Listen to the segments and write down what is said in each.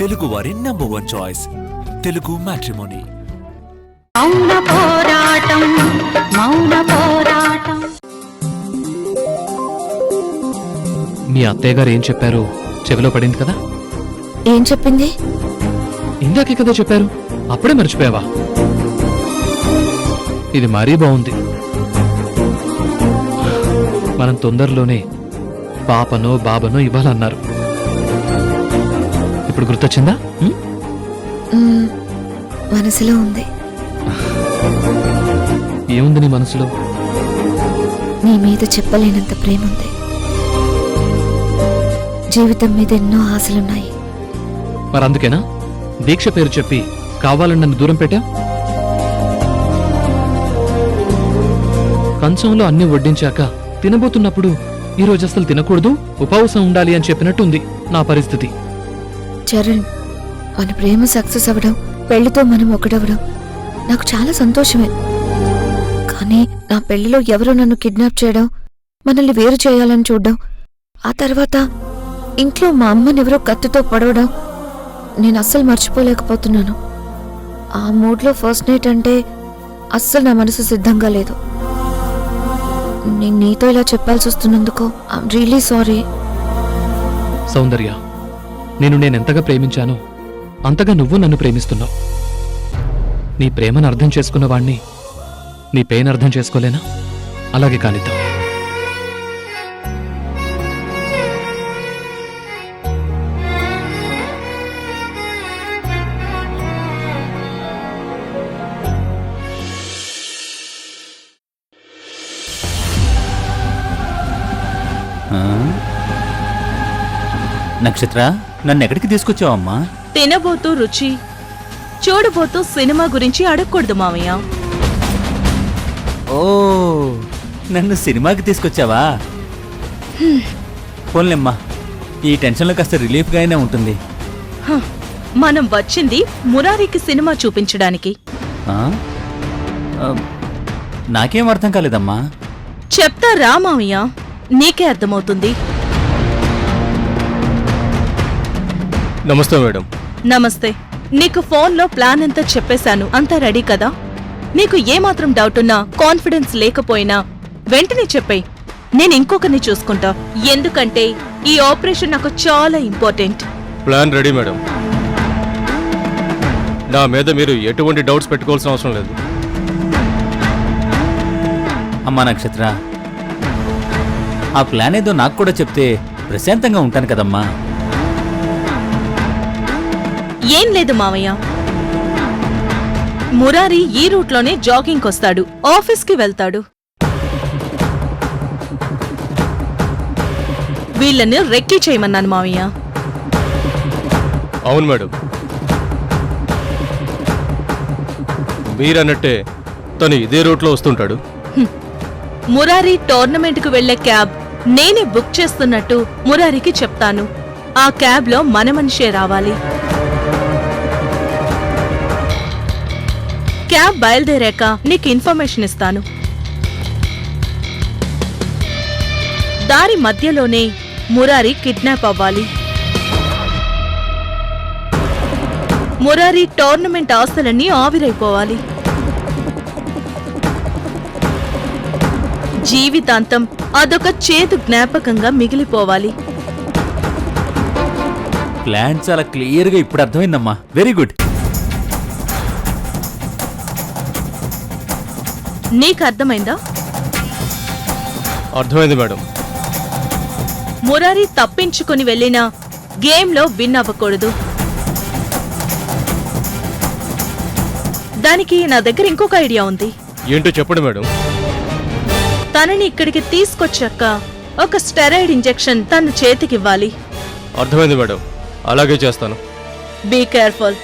తెలుగువారి #1 choice Telugu matrimony. మౌన పోరాటం మౌన పోరాటం. మీ అత్తయ్య గారు ఏం చెప్పారు చెవిలో పడింది కదా? ఏం చెప్పింది? ఇందాకే కదా చెప్పారు, అప్పుడే మర్చిపోయావా? ఇది మరీ బాగుంది. మనం తొందరలోనే పాపనో బాబనో ఇవ్వాలన్నారు. ఇప్పుడు గుర్తొచ్చిందా? మనసులో ఉంది. ఏముంది నీ మనసులో? నీ మీద చెప్పలేనంత ప్రేమ ఉంది. జీవితం మీద ఎన్నో ఆశలున్నాయి. మరి అందుకేనా దీక్ష పేరు చెప్పి కావాలని నన్ను దూరం పెట్టా? కంచంలో అన్ని వడ్డించాక తినబోతున్నప్పుడు ఈరోజు అసలు తినకూడదు, ఉపవాసం ఉండాలి అని చెప్పినట్టుంది నా పరిస్థితి. చరణ్, మన ప్రేమ సక్సెస్ అవ్వడం, పెళ్లితో మనం ఒకటవడం నాకు చాలా సంతోషమే. కానీ నా పెళ్లిలో ఎవరో నన్ను కిడ్నాప్ చేయడం, మనల్ని వేరు చేయాలని చూడడం, ఆ తర్వాత ఇంట్లో మా అమ్మనెవరో కత్తితో పొడవడం నేను అస్సలు మర్చిపోలేకపోతున్నాను. ఆ మూడ్లో ఫస్ట్ నైట్ అంటే అస్సలు నా మనసు సిద్ధంగా లేదు. నేను నీతో ఇలా చెప్పాల్సి వస్తున్నందుకు ఐఎమ్ రియలీ సారీ. సౌందర్య, నేనెంతగా ప్రేమించానో అంతగా నువ్వు నన్ను ప్రేమిస్తున్నావు. నీ ప్రేమను అర్థం చేసుకున్న వాణ్ణి నీ పెయిన్ అర్థం చేసుకోలేనా? అలాగే కానిద్దాం. నక్షత్ర, నన్ను ఎక్కడికి తీసుకొచ్చావమ్మా? తినబోతూ రుచి, చూడబోతూ సినిమా గురించి అడగకూడదు మామయ్య. ఓ, నన్ను సినిమాకి తీసుకొచ్చావా? పోన్లేమ్మా, ఈ టెన్షన్లో కాస్త రిలీఫ్గా అయినా ఉంటుంది. మనం వచ్చింది మురారికి సినిమా చూపించడానికి. నాకేం అర్థం కాలేదమ్మా. చెప్తా రా మామయ్య, నీకే అర్థమవుతుంది. నమస్తే మేడం. నమస్తే. నీకు ఫోన్లో ప్లాన్ అంతా చెప్పేశాను, అంతా రెడీ కదా? నీకు ఏమాత్రం డౌట్ ఉన్నా, కాన్ఫిడెన్స్ లేకపోయినా వెంటనే చెప్పేయ్, నేను ఇంకొకరిని చూసుకుంటా. ఎందుకంటే ఈ ఆపరేషన్ నాకు చాలా ఇంపార్టెంట్. Plan ready madam. నా మీద మీరు ఎటువంటి డౌట్స్ పెట్టుకోవాల్సిన అవసరం లేదు. అమ్మా నక్షత్ర, ఆ ప్లాన్ ఏదో నాకు కూడా చెప్తే ప్రశాంతంగా ఉంటాను కదమ్మా. ఏం లేదు మామయ్య, మురారి ఈ రూట్లోనే జాగింగ్ వస్తాడు, ఆఫీస్కి వెళ్తాడు. వీళ్ళని రెక్కీ చేయమన్నాను మామయ్య. అవును మేడం, మీరన్నట్టే తను ఇదే రూట్లో వస్తుంటాడు. మురారి టోర్నమెంట్కు వెళ్లే క్యాబ్ నేనే బుక్ చేస్తున్నట్టు మురారికి చెప్తాను. ఆ క్యాబ్లో మన మనిషే రావాలి. క్యాబ్ బయలుదేరాక నీకు ఇన్ఫర్మేషన్ ఇస్తాను. దారి మధ్యలోనే మురారి కిడ్నాప్ అవ్వాలి. మురారి టోర్నమెంట్ ఆస్తులన్నీ ఆవిరైపోవాలి. జీవితాంతం అదొక చేదు జ్ఞాపకంగా మిగిలిపోవాలి. ప్లాన్ చాలా క్లియర్గా ఇప్పుడు అర్థమైందమ్మా. Very good. నీకు అర్థమైందా? అర్థమైంది మేడం. మురారి తప్పించుకుని వెళ్ళినా గేమ్లో విన్ అవ్వకూడదు. దానికి నా దగ్గర ఇంకొక ఐడియా ఉంది. ఏంటో చెప్పండి మేడం. తనని ఇక్కడికి తీసుకొచ్చాక ఒక స్టెరాయిడ్ ఇంజెక్షన్ తన చేతికివ్వాలి. అర్థమైంది మేడం, అలాగే చేస్తాను. Be careful.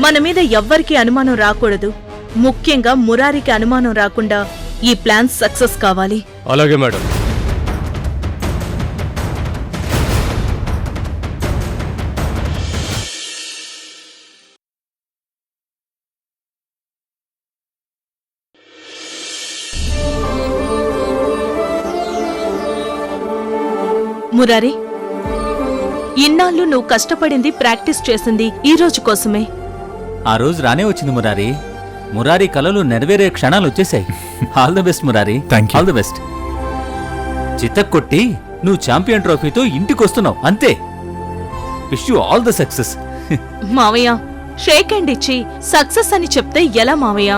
మన మీద ఎవ్వరికీ అనుమానం రాకూడదు. ముఖ్యంగా మురారికి అనుమానం రాకుండా ఈ ప్లాన్ సక్సెస్ కావాలి. అలాగే మేడం. మురారి, ఇన్నాళ్ళు నువ్వు కష్టపడింది ప్రాక్టీస్ చేసింది ఈ రోజు కోసమే. ఆ రోజు రానే వచ్చింది మురారి. మురారి కలలు నెరవేరే క్షణాలు వచ్చేసాయి. All the best Murari. Thank you. All the best. చిత్తకొట్టి నువ్వు ఛాంపియన్ ట్రోఫీతో ఇంటికొస్తున్నావు అంతే. Wish you all the success. మావయ్య, షేక్ హ్యాండ్ ఇచ్చి సక్సెస్ అని చెప్తే ఎలా మావయ్య?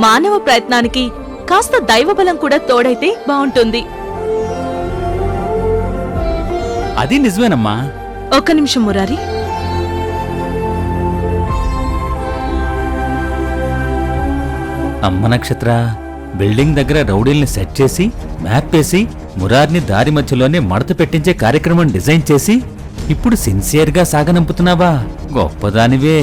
మానవ ప్రయత్నానికి కాస్త దైవబలం కూడా తోడైతే బావుంటుంది. అది నిజమేనమ్మా. ఒక్క నిమిషం మురారి. అమ్మ నక్షత్ర, బిల్డింగ్ దగ్గర రౌడీల్ని సెట్ చేసి మ్యాప్ వేసి మురార్ని దారి మధ్యలోనే మడత పెట్టించే కార్యక్రమం డిజైన్ చేసి ఇప్పుడు సిన్సియర్గా సాగనంపుతున్నావా? గొప్పదానివే.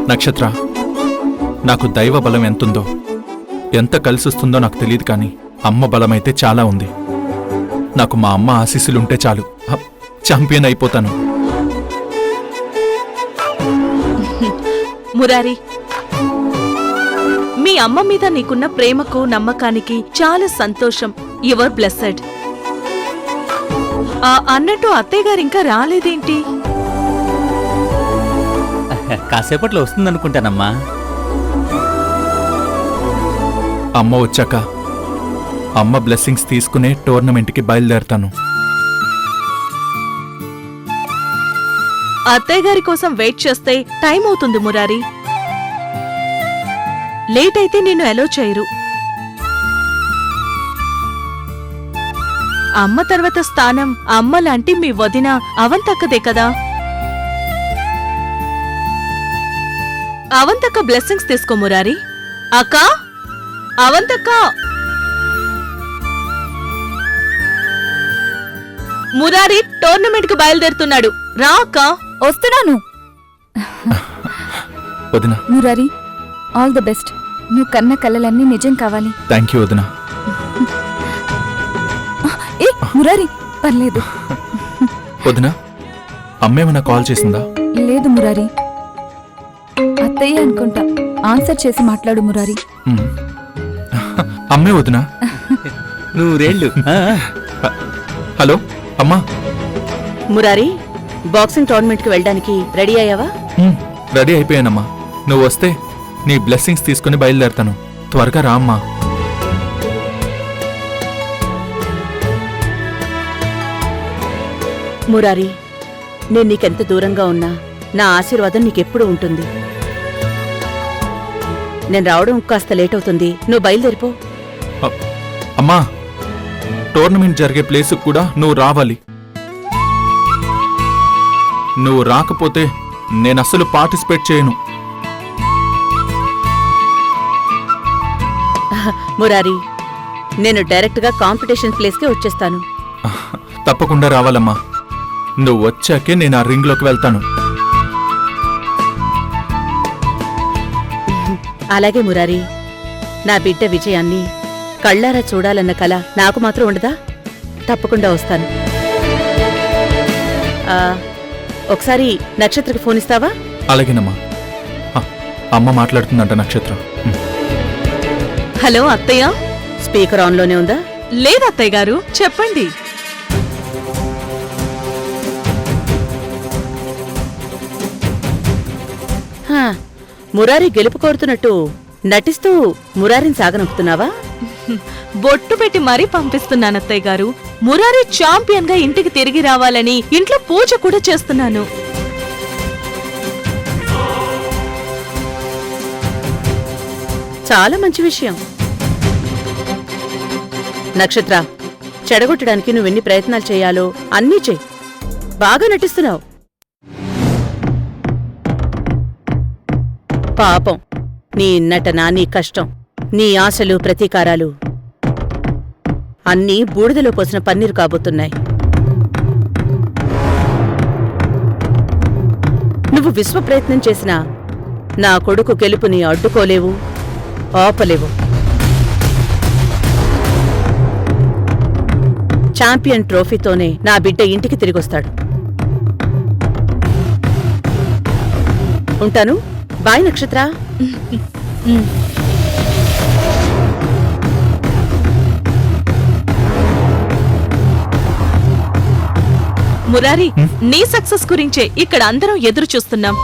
నక్షత్ర, నాకు దైవ బలం ఎంతుందో, ఎంత కలిసొస్తుందో నాకు తెలియదు, కానీ అమ్మ బలమైతే చాలా ఉంది. నాకు మా అమ్మ ఆశీస్సులుంటే చాలు, ఛాంపియన్ అయిపోతాను. మురారి, మీ అమ్మ మీద నీకున్న ప్రేమకు నమ్మకానికి చాలా సంతోషం. Your blessed. అన్నట్టు అత్తయ్య గారు ఇంకా రాలేదేంటి? కాసేపట్లో వస్తుందనుకుంటానమ్మా. అమ్మ వచ్చాక అమ్మ బ్లెస్సింగ్స్ తీసుకునే టోర్నమెంట్కి బయలుదేరతాను. అత్తయ్య గారి కోసం వెయిట్ చేస్తే టైం అవుతుంది మురారి. లేట్ అయితే నిన్ను ఎలో చేయరు. అమ్మ తర్వాత స్థానం అమ్మ లాంటి మీ వదిన అవంతక్కదే కదా. అవంతక్క బ్లెస్సింగ్స్ తీసుకో మురారి. అక్క, అవంతక్క. మురారి టోర్నమెంట్ కి బయలుదేరుతున్నాడు. రా అక్క. వస్తున్నాను. వదినా, మురారి, ఆల్ ది బెస్ట్. నువ్వు కన్న కలలన్నీ నిజం కావాలి. థ్యాంక్ యూ వదినా. ఏ మురారి, పర్లేదు. వదినా, అమ్మేమన్నా కాల్ చేసిందా? లేదు మురారి, అత్తయ్య అనుకుంటా. ఆన్సర్ చేసి మాట్లాడు మురారి. అమ్మే వదినా. నూరేళ్ళు. హలో అమ్మా. మురారి, బాక్సింగ్ టోర్నమెంట్ కి వెళ్ళడానికి రెడీ అయ్యావా? రెడీ అయిపోయానమ్మా. నువ్వు వస్తే నీ బ్లెస్సింగ్స్ తీసుకుని బయలుదేరతాను. త్వరగా రా అమ్మా. మురారి, నేను నీకెంత దూరంగా ఉన్నా నా ఆశీర్వాదం నీకెప్పుడు ఉంటుంది. నేను రావడం కాస్త లేట్ అవుతుంది. నువ్వు బయలుదేరిపో. అమ్మా, టోర్నమెంట్ జరిగే ప్లేసుకు కూడా నువ్వు రావాలి. నువ్వు రాకపోతే నేను అస్సలు పార్టిసిపేట్ చేయను. మురారి, నేను డైరెక్ట్ గా కాంపిటీషన్ ప్లేస్ కి వచ్చేస్తాను. తప్పకుండా రావాలమ్మా. నువ్వు వచ్చాకే నేను ఆ రింగ్లోకి వెళ్తాను. అలాగే మురారి, నా బిడ్డ విజయాన్ని కళ్ళారా చూడాలన్న కల నాకు మాత్రం ఉండదా? తప్పకుండా వస్తాను. ఒకసారి నక్షత్రకి ఫోన్ ఇస్తావా? అలాగేనమ్మా. అమ్మ మాట్లాడుతుందంట నక్షత్ర. హలో అత్తయ్య. స్పీకర్ ఆన్లోనే ఉందా? లేదు అత్తయ్య గారు, చెప్పండి. మురారి గెలుపు కోరుతున్నట్టు నటిస్తూ మురారిని సాగనంపుతున్నావా? బొట్టు పెట్టి మరీ పంపిస్తున్నాను అత్తయ్య గారు. మురారి ఛాంపియన్ గా ఇంటికి తిరిగి రావాలని ఇంట్లో పూజ కూడా చేస్తున్నాను. చాలా మంచి విషయం. నక్షత్ర, చెడగొట్టడానికి నువ్వెన్ని ప్రయత్నాలు చేయాలో అన్నీ చెయ్యి. బాగా నటిస్తున్నావు. పాపం, నీ నటన, నీ కష్టం, నీ ఆశలు, ప్రతీకారాలు అన్నీ బూడిదలో పోసిన పన్నీరు కాబోతున్నాయి. నువ్వు విశ్వ ప్రయత్నం చేసినా నా కొడుకు గెలుపుని అడ్డుకోలేవు, ఆపలేవు. ఛాంపియన్ ట్రోఫీతోనే నా బిడ్డ ఇంటికి తిరిగొస్తాడు. ఉంటాను. బాయ్ నక్షత్ర. మురారి, నీ సక్సెస్ గురించే ఇక్కడ అందరం ఎదురు చూస్తున్నాం.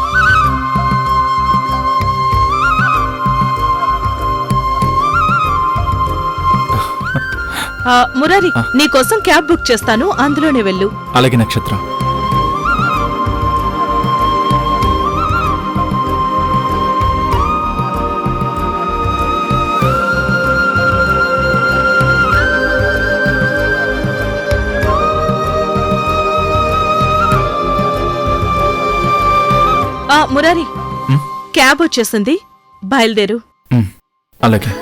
మురారి, నీకోసం క్యాబ్ బుక్ చేస్తాను, అందులోనే వెళ్ళు. అలాగే నక్షత్ర. మురారి, క్యాబ్ వచ్చేసింది, బయలుదేరు. అలాగే.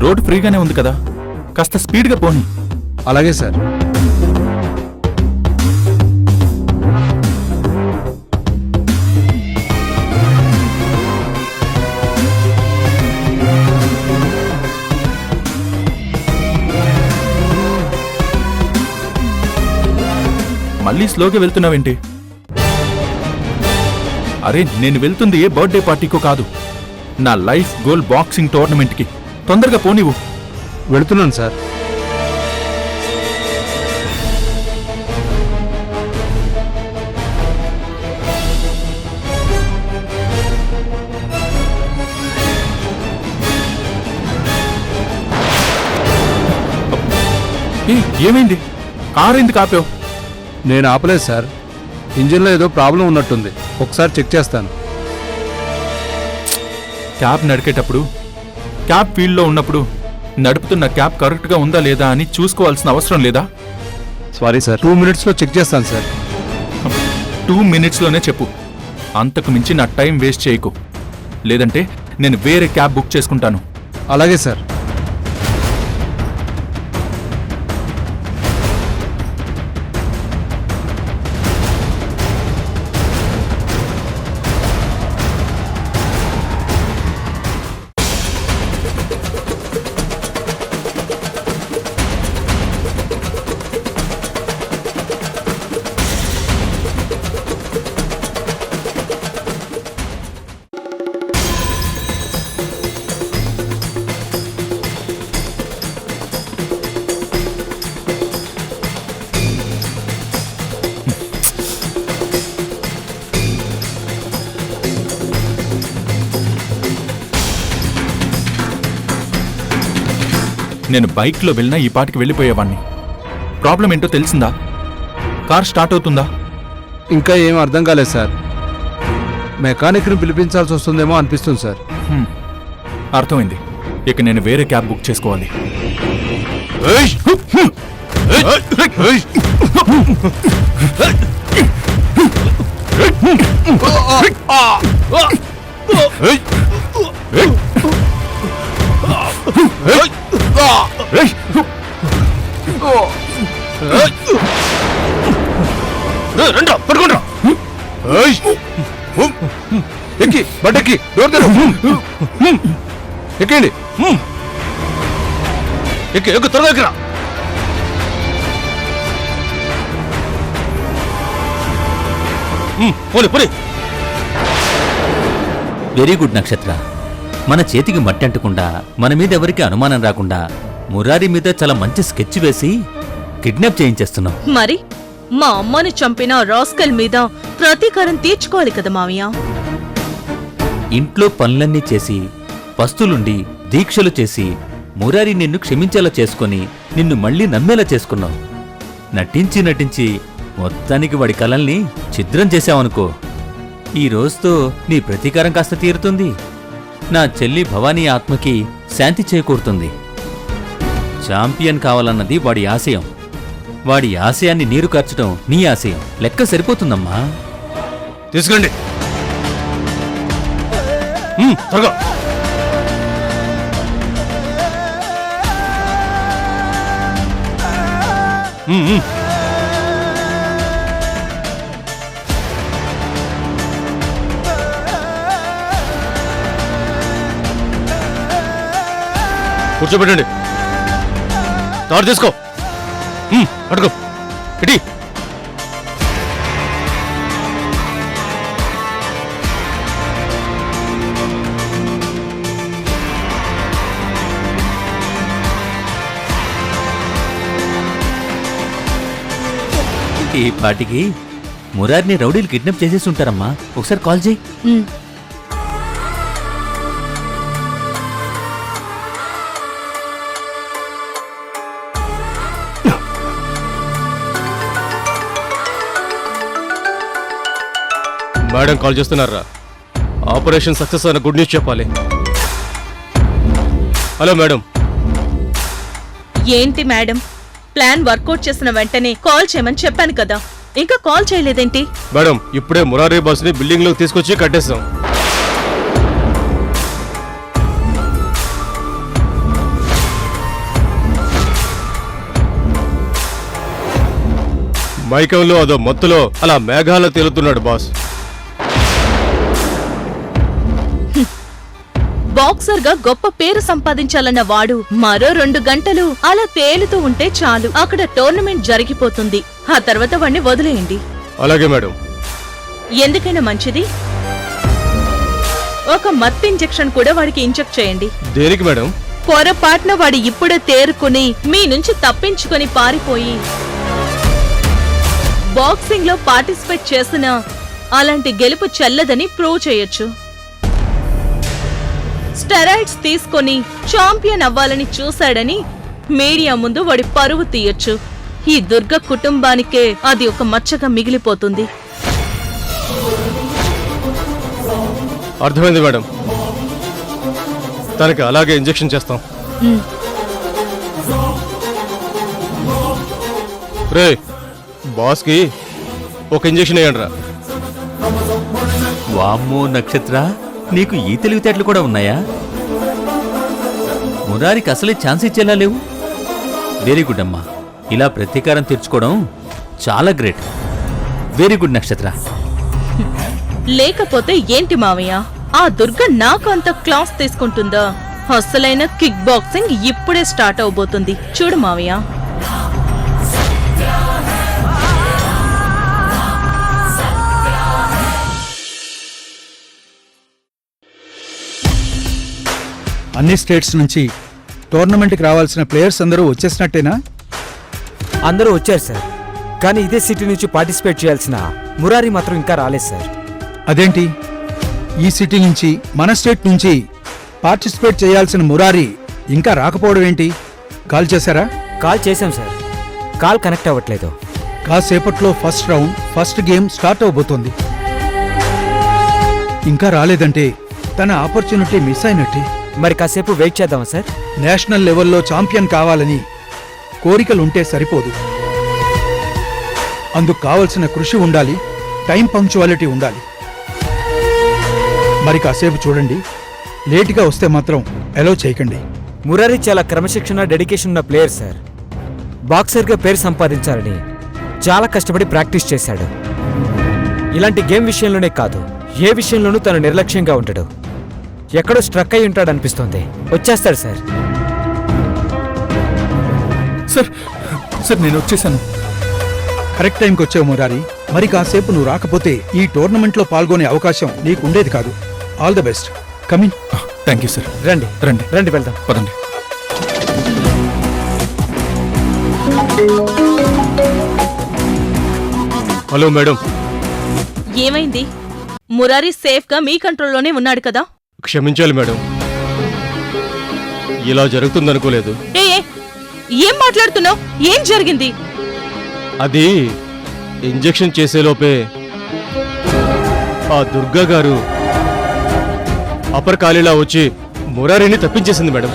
రోడ్ ఫ్రీగానే ఉంది కదా, కాస్త స్పీడ్గా పోనీ. అలాగే సార్. మళ్ళీ స్లోగా వెళ్తున్నావేంటి? అరే, నేను వెళ్తుంది ఏ బర్త్డే పార్టీకో కాదు, నా లైఫ్ గోల్ బాక్సింగ్ టోర్నమెంట్కి. తొందరగా పోనివ్వు. వెళుతున్నాను సార్. ఏమైంది? కారు ఎందుకు ఆపావు? నేను ఆపలేదు సార్. ఇంజిన్లో ఏదో ప్రాబ్లం ఉన్నట్టుంది, ఒకసారి చెక్ చేస్తాను. క్యాబ్ నడికేటప్పుడు, క్యాబ్ ఫీల్డ్లో ఉన్నప్పుడు నడుపుతున్న క్యాబ్ కరెక్ట్గా ఉందా లేదా అని చూసుకోవాల్సిన అవసరం లేదా? సారీ సార్, 2 minutesలో చెక్ చేస్తాను సార్. 2 minutesలోనే చెప్పు, అంతకు మించి నా టైం వేస్ట్ చేయకు, లేదంటే నేను వేరే క్యాబ్ బుక్ చేసుకుంటాను. అలాగే సార్. నేను బైక్లో వెళ్ళినా ఈ పాటికి వెళ్ళిపోయేవాణ్ణి. ప్రాబ్లం ఏంటో తెలిసిందా? కార్ స్టార్ట్ అవుతుందా? ఇంకా ఏం అర్థం కాలేదు సార్. మెకానిక్ని పిలిపించాల్సి వస్తుందేమో అనిపిస్తుంది సార్. అర్థమైంది. ఇక నేను వేరే క్యాబ్ బుక్ చేసుకోవాలి. ఎక్కి బట్టెక్కి డోర్ తెరు. ఎక్కండి. ఎక్కి త్వరగా ఎక్కరా. వెరీ గుడ్ నక్షత్ర. మన చేతికి మట్టి అంటకుండా, మన మీద ఎవరికి అనుమానం రాకుండా మురారి మీద చాలా మంచి స్కెచ్ వేసి కిడ్నాప్ చేయించేస్తున్నాం. మరి మా అమ్మని చంపిన రాస్కల్ మీద ప్రతీకారం తీర్చుకోవాలి కదా మావయ్య. ఇంట్లో పనులన్నీ చేసి, పస్తులుండి, దీక్షలు చేసి మురారి నిన్ను క్షమించేలా చేసుకొని నిన్ను మళ్ళీ నమ్మేలా చేసుకున్నావు. నటించి నటించి మొత్తానికి వాడి కలల్ని ఛిద్రం చేశావనుకో. ఈ రోజుతో నీ ప్రతీకారం కాస్త తీరుతుంది. నా చెల్లి భవానీ ఆత్మకి శాంతి చేకూరుతుంది. ఛాంపియన్ కావాలన్నది వాడి ఆశయం. వాడి ఆశయాన్ని నీరు కార్చడం నీ ఆశయం. లెక్క సరిపోతుందమ్మా. తీసుకురండి. త్వరగా. కూర్చోబెట్టండి. తాడు తీసుకో. పట్టుకో. ఇటీ. ఈ పాటికి మురారిని రౌడీలు కిడ్నాప్ చేసేసి ఉంటారమ్మా. ఒకసారి కాల్ చేయి. మేడం కాల్ చేస్తున్నారా? ఆపరేషన్ సక్సెస్ అన్న గుడ్ న్యూస్ చెప్పాలి. Hello madam. ఏంటి మేడం, ప్లాన్ వర్కౌట్ చేసిన వెంటనే కాల్ చేయమని చెప్పాను కదా, ఇంకా కాల్ చేయలేదేంటి? మేడం ఇప్పుడే మురారి బస్ ని బిల్డింగ్ లోకి తీసుకొచ్చి కట్టేస్తాం. మైకంలో అదో మత్తులో అలా మేఘాల్లో తేలుతున్నాడు బాస్. బాక్సర్ గా గొప్ప పేరు సంపాదించాలన్న వాడు మరో 2 గంటలు అలా తేలుతూ ఉంటే చాలు, అక్కడ టోర్నమెంట్ జరిగిపోతుంది. ఆ తర్వాత వాడిని వదిలేయండి. అలాగే మేడం. ఎందుకైనా మంచిది ఒక మత్తు ఇంజెక్షన్ కూడా వాడికి ఇంజెక్ట్ చేయండి. దేనికి మేడం? పొరపాటున వాడు ఇప్పుడే తేరుకుని మీ నుంచి తప్పించుకొని పారిపోయి బాక్సింగ్ లో పార్టిసిపేట్ చేసిన అలాంటి గెలుపు చెల్లదని ప్రూవ్ చేయొచ్చు. స్టెరాయిడ్స్ తీసుకొని ఛాంపియన్ అవ్వాలని చూశాడని మీడియా ముందు వాడి పరువు తీయొచ్చు. ఈ దుర్గ కుటుంబానికే అది ఒక మచ్చగా మిగిలిపోతుంది. అర్థమైంది మేడం. తనకి అలాగే ఇంజెక్షన్ చేస్తాం. రే బాస్ కి ఒక ఇంజెక్షన్ వేయండి రా. వామ్మో నక్షత్ర, నీకు ఈ తెలివితేటలు కూడా ఉన్నాయా? మురారికి అసలే ఛాన్స్ ఇచ్చేలా లేవు. వెరీ గుడ్ అమ్మా. ఇలా ప్రతీకారం తీర్చుకోవడం చాలా గ్రేట్. వెరీ గుడ్ నక్షత్ర. లేకపోతే ఏంటి మావయ్య, ఆ దుర్గ నాకు అంత క్లాస్ తీసుకుంటుందా? అసలైన కిక్ బాక్సింగ్ ఇప్పుడే స్టార్ట్ అవబోతుంది. చూడు మావయ్య. అన్ని స్టేట్స్ నుంచి టోర్నమెంట్కి రావాల్సిన ప్లేయర్స్ అందరూ వచ్చేసినట్టేనా? అందరూ వచ్చారు సార్, కానీ ఇదే సిటీ నుంచి పార్టిసిపేట్ చేయాల్సిన మురారి మాత్రం ఇంకా రాలేదు సార్. అదేంటి, ఈ సిటీ నుంచి మన స్టేట్ నుంచి పార్టిసిపేట్ చేయాల్సిన మురారి ఇంకా రాకపోవడం ఏంటి? కాల్ చేశారా? కాల్ చేశాం సార్, కాల్ కనెక్ట్ అవ్వట్లేదు. కాసేపట్లో first round first game start అవబోతోంది. ఇంకా రాలేదంటే తన ఆపర్చునిటీ మిస్ అయినట్టే. మరి కాసేపు వెయిట్ చేద్దామా సార్? నేషనల్ లెవెల్లో ఛాంపియన్ కావాలని కోరికలుంటే సరిపోదు. అందుకు కావలసిన కృషి ఉండాలి, టైం పంక్చువాలిటీ ఉండాలి. మరి కాసేపు చూడండి, లేటుగా వస్తే మాత్రం అలౌ చేయకండి. మురారి చాలా క్రమశిక్షణ, డెడికేషన్ ఉన్న ప్లేయర్ సార్. బాక్సర్గా పేరు సంపాదించాలని చాలా కష్టపడి ప్రాక్టీస్ చేశాడు. ఇలాంటి గేమ్ విషయంలోనే కాదు, ఏ విషయంలోనూ తను నిర్లక్ష్యంగా ఉంటాడు. ఎక్కడో స్ట్రక్ అయి ఉంటాడనిపిస్తోంది. వచ్చేస్తాడు సార్. సార్ సార్ నేను వచ్చేసాను. కరెక్ట్ టైంకి వచ్చావు మురారి. మరి కాసేపు నువ్వు రాకపోతే ఈ టోర్నమెంట్లో పాల్గొనే అవకాశం నీకు ఉండేది కాదు. All the best. Come in. Thank you sir. రండి రండి రండి వెళ్దాం. పదండి. Hello madam. ఏమైంది? మురారి సేఫ్ గా మీ కంట్రోల్లోనే ఉన్నాడు కదా? క్షమించాలి మేడం, ఇలా జరుగుతుందనుకోలేదు. ఏం మాట్లాడుతున్నావు? ఏం జరిగింది? అది ఇంజెక్షన్ చేసేలోపే ఆ దుర్గా గారు అపర్ కాలిలా వచ్చి మురారిని తప్పించేసింది మేడం.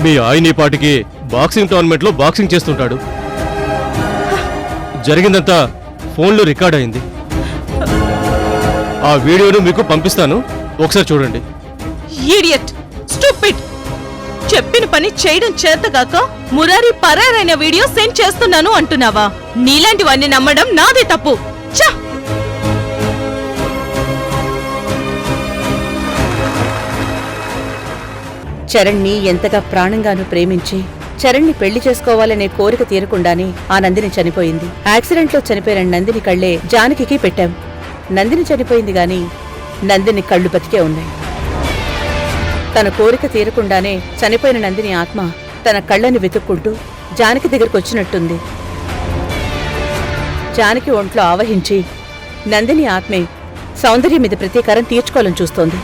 మీ ఆయన ఈ పాటికి బాక్సింగ్ టోర్నమెంట్ లో బాక్సింగ్ చేస్తుంటాడు. జరిగిందంతా ఫోన్లో రికార్డ్ అయింది. ఆ వీడియోను మీకు పంపిస్తాను, ఒకసారి చూడండి. Idiot, stupid. చెప్పిన పని చేయడం చేతగాక మురారి పరారైన వీడియో సెండ్ చేస్తున్నాను అంటున్నావా? నీలాంటివన్నీ నమ్మడం నాదే తప్పు. ఛ! చరణ్ని ఎంతగా ప్రాణంగానూ ప్రేమించి చరణ్ని పెళ్లి చేసుకోవాలనే కోరిక తీరకుండానే ఆ నందిని చనిపోయింది. యాక్సిడెంట్లో చనిపోయిన నందిని కళ్లే జానకికి పెట్టాం. నందిని చనిపోయింది గాని నందిని కళ్ళు బతికే ఉన్నాయి. తన కోరిక తీరకుండానే చనిపోయిన నందిని ఆత్మ తన కళ్ళని వెతుక్కుంటూ జానకి దగ్గరకొచ్చినట్టుంది. జానకి ఒంట్లో ఆవహించి నందిని ఆత్మే సౌందర్యం మీద ప్రతీకారం తీర్చుకోవాలని చూస్తోంది.